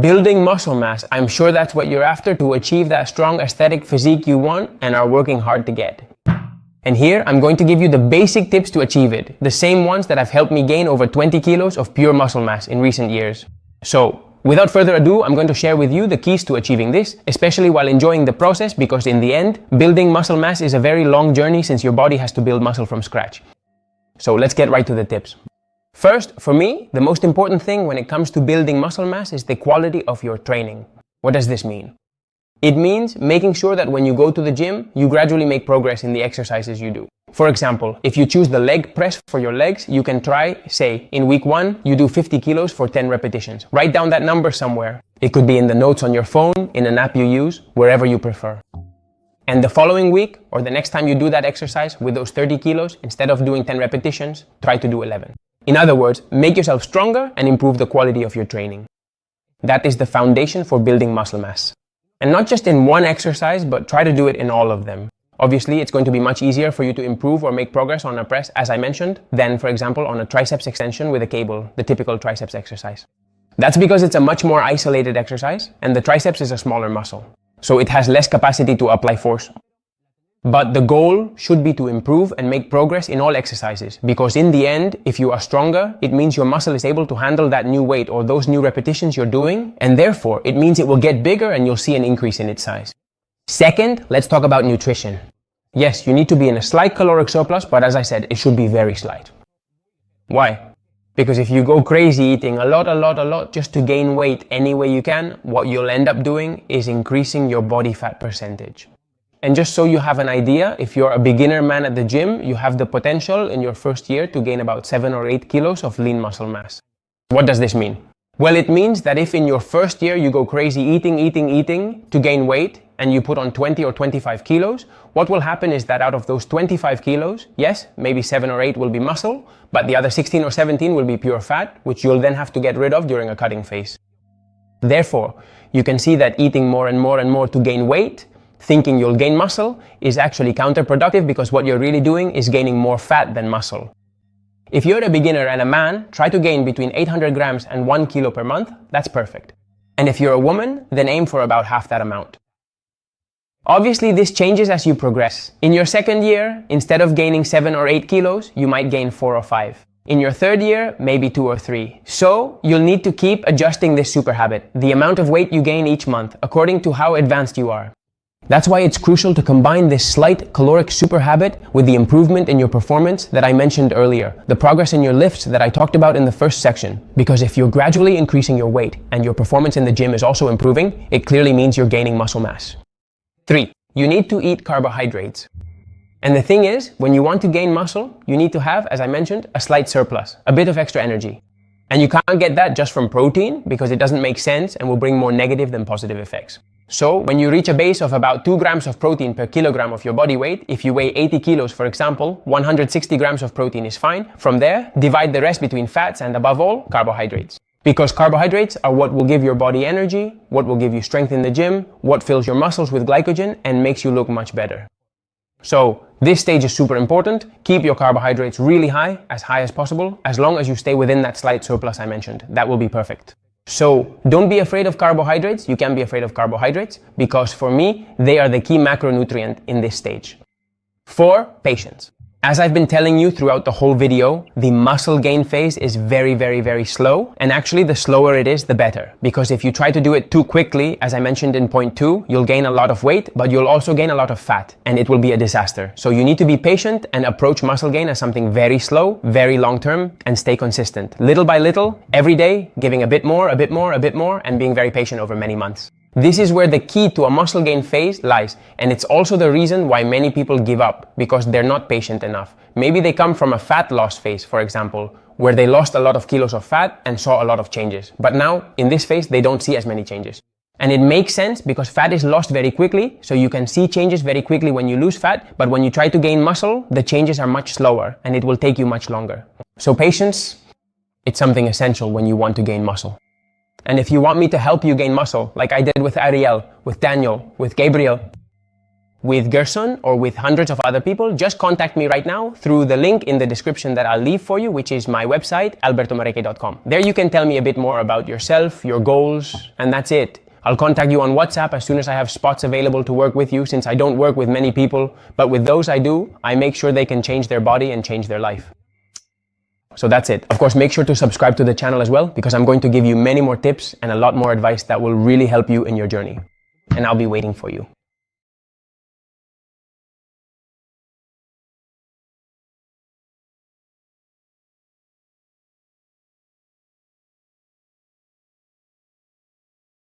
Building muscle mass, I'm sure that's what you're after to achieve that strong aesthetic physique you want and are working hard to get. And here, I'm going to give you the basic tips to achieve it, the same ones that have helped me gain over 20 kilos of pure muscle mass in recent years. So, without further ado, I'm going to share with you the keys to achieving this, especially while enjoying the process, because in the end, building muscle mass is a very long journey since your body has to build muscle from scratch. So let's get right to the tips. First, for me, the most important thing when it comes to building muscle mass is the quality of your training. What does this mean? It means making sure that when you go to the gym, you gradually make progress in the exercises you do. For example, if you choose the leg press for your legs, you can try, say, in week 1, you do 50 kilos for 10 repetitions. Write down that number somewhere. It could be in the notes on your phone, in an app you use, wherever you prefer. And the following week, or the next time you do that exercise with those 30 kilos, instead of doing 10 repetitions, try to do 11. In other words, make yourself stronger and improve the quality of your training. That is the foundation for building muscle mass. And not just in one exercise, but try to do it in all of them. Obviously, it's going to be much easier for you to improve or make progress on a press, as I mentioned, than, for example, on a triceps extension with a cable, the typical triceps exercise. That's because it's a much more isolated exercise, and the triceps is a smaller muscle, so it has less capacity to apply force. But the goal should be to improve and make progress in all exercises, because in the end, if you are stronger, it means your muscle is able to handle that new weight or those new repetitions you're doing, and therefore it means it will get bigger and you'll see an increase in its size. Second, let's talk about nutrition. Yes, you need to be in a slight caloric surplus, but as I said, it should be very slight. Why? Because if you go crazy eating a lot just to gain weight any way you can, what you'll end up doing is increasing your body fat percentage. And just so you have an idea, if you're a beginner man at the gym, you have the potential in your first year to gain about 7 or 8 kilos of lean muscle mass. What does this mean? Well, it means that if in your first year you go crazy eating to gain weight, and you put on 20 or 25 kilos, what will happen is that out of those 25 kilos, yes, maybe 7 or 8 will be muscle, but the other 16 or 17 will be pure fat, which you'll then have to get rid of during a cutting phase. Therefore, you can see that eating more and more to gain weight, thinking you'll gain muscle, is actually counterproductive because what you're really doing is gaining more fat than muscle. If you're a beginner and a man, try to gain between 800 grams and 1 kilo per month, that's perfect. And if you're a woman, then aim for about half that amount. Obviously, this changes as you progress. In your second year, instead of gaining 7 or 8 kilos, you might gain 4 or 5. In your third year, maybe 2 or 3. So, you'll need to keep adjusting this super habit, the amount of weight you gain each month, according to how advanced you are. That's why it's crucial to combine this slight caloric super habit with the improvement in your performance that I mentioned earlier, the progress in your lifts that I talked about in the first section. Because if you're gradually increasing your weight and your performance in the gym is also improving, it clearly means you're gaining muscle mass. 3. You need to eat carbohydrates. And the thing is, when you want to gain muscle, you need to have, as I mentioned, a slight surplus, a bit of extra energy. And you can't get that just from protein because it doesn't make sense and will bring more negative than positive effects. So, when you reach a base of about 2 grams of protein per kilogram of your body weight, if you weigh 80 kilos for example, 160 grams of protein is fine. From there, divide the rest between fats and above all, carbohydrates. Because carbohydrates are what will give your body energy, what will give you strength in the gym, what fills your muscles with glycogen and makes you look much better. So, this stage is super important. Keep your carbohydrates really high as possible, as long as you stay within that slight surplus I mentioned. That will be perfect. So, don't be afraid of carbohydrates. You can be afraid of carbohydrates because for me, they are the key macronutrient in this stage. 4. Patience. As I've been telling you throughout the whole video, the muscle gain phase is very slow, and actually the slower it is, the better. Because if you try to do it too quickly, as I mentioned in point 2, you'll gain a lot of weight, but you'll also gain a lot of fat, and it will be a disaster. So you need to be patient and approach muscle gain as something very slow, very long term, and stay consistent. Little by little, every day, giving a bit more, and being very patient over many months. This is where the key to a muscle gain phase lies, and it's also the reason why many people give up, because they're not patient enough. Maybe they come from a fat loss phase, for example, where they lost a lot of kilos of fat and saw a lot of changes. But now, in this phase, they don't see as many changes. And it makes sense because fat is lost very quickly, so you can see changes very quickly when you lose fat, but when you try to gain muscle, the changes are much slower, and it will take you much longer. So patience, it's something essential when you want to gain muscle. And if you want me to help you gain muscle, like I did with Ariel, with Daniel, with Gabriel, with Gerson or with hundreds of other people, just contact me right now through the link in the description that I'll leave for you, which is my website, albertomareque.com. There you can tell me a bit more about yourself, your goals, and that's it. I'll contact you on WhatsApp as soon as I have spots available to work with you, since I don't work with many people, but with those I do, I make sure they can change their body and change their life. So that's it. Of course, make sure to subscribe to the channel as well, because I'm going to give you many more tips and a lot more advice that will really help you in your journey. And I'll be waiting for you.